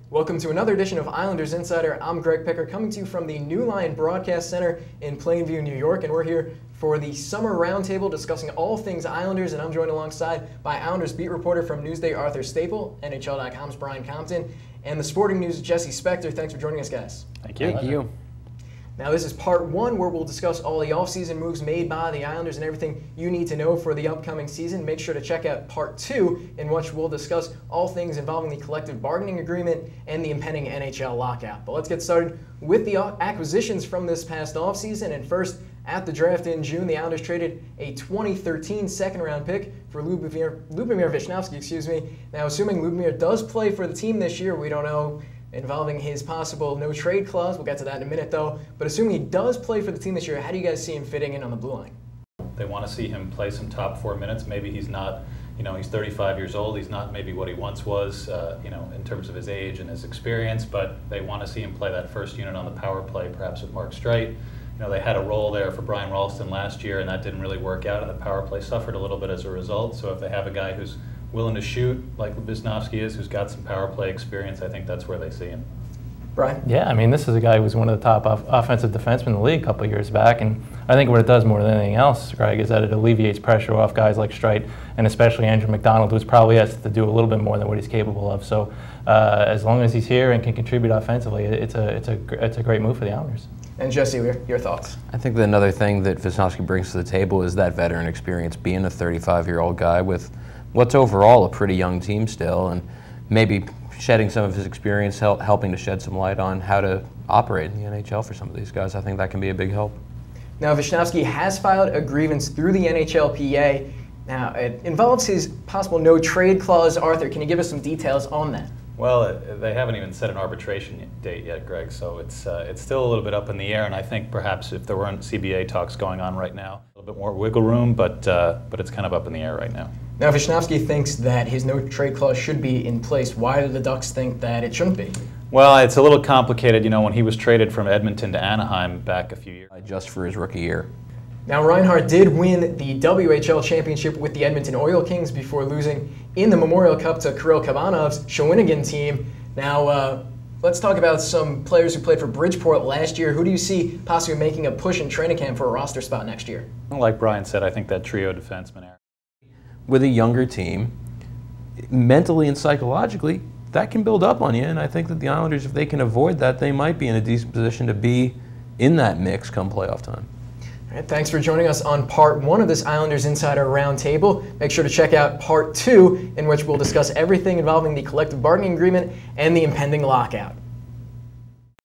Welcome to another edition of Islanders Insider. I'm Greg Picker, coming to you from the New Line Broadcast Center in Plainview, New York, and we're here for the Summer Roundtable discussing all things Islanders, and I'm joined alongside by Islanders beat reporter from Newsday Arthur Staple, NHL.com's Brian Compton, and the Sporting News' Jesse Spector. Thanks for joining us, guys. Thank you. Thank you. Now, this is part one where we'll discuss all the offseason moves made by the Islanders and everything you need to know for the upcoming season. Make sure to check out part two, in which we'll discuss all things involving the collective bargaining agreement and the impending NHL lockout. But let's get started with the acquisitions from this past offseason. And first, at the draft in June, the Islanders traded a 2013 second-round pick for Lubomir Vishnevsky. Now, assuming Lubomir does play for the team this year, we don't know, involving his possible no-trade clause. We'll get to that in a minute, though. But assuming he does play for the team this year, how do you guys see him fitting in on the blue line? They want to see him play some top 4 minutes. Maybe he's not, he's 35 years old. He's not maybe what he once was, in terms of his age and his experience. But they want to see him play that first unit on the power play, perhaps with Mark Streit. They had a role there for Brian Ralston last year, and that didn't really work out, and the power play suffered a little bit as a result. So if they have a guy who's willing to shoot like Vishnevsky is, who's got some power play experience, I think that's where they see him. Brian? Yeah, this is a guy who was one of the top offensive defensemen in the league a couple of years back, and I think what it does more than anything else, Greg, is that it alleviates pressure off guys like Streit and especially Andrew McDonald, who's probably has to do a little bit more than what he's capable of. So as long as he's here and can contribute offensively, it's a great move for the Islanders. And Jesse, your thoughts? I think that another thing that Vishnevsky brings to the table is that veteran experience, being a 35-year-old guy with what's overall a pretty young team still, and maybe shedding some of his experience, helping to shed some light on how to operate in the NHL for some of these guys. I think that can be a big help. Now, Vishnevsky has filed a grievance through the NHLPA. Now, it involves his possible no-trade clause. Arthur, can you give us some details on that? Well, they haven't even set an arbitration date yet, Greg, so it's still a little bit up in the air, and I think perhaps if there weren't CBA talks going on right now, a little bit more wiggle room, but it's kind of up in the air right now. Now, Vishnevsky thinks that his no-trade clause should be in place. Why do the Ducks think that it shouldn't be? Well, it's a little complicated. When he was traded from Edmonton to Anaheim back a few years. Just for his rookie year. Now, Reinhart did win the WHL championship with the Edmonton Oil Kings before losing in the Memorial Cup to Kirill Kavanov's Shawinigan team. Now, let's talk about some players who played for Bridgeport last year. Who do you see possibly making a push in training camp for a roster spot next year? Like Brian said, I think that trio defenseman. With a younger team, mentally and psychologically, that can build up on you, and I think that the Islanders, if they can avoid that, they might be in a decent position to be in that mix come playoff time. All right, thanks for joining us on part one of this Islanders Insider Roundtable. Make sure to check out part two, in which we'll discuss everything involving the collective bargaining agreement and the impending lockout.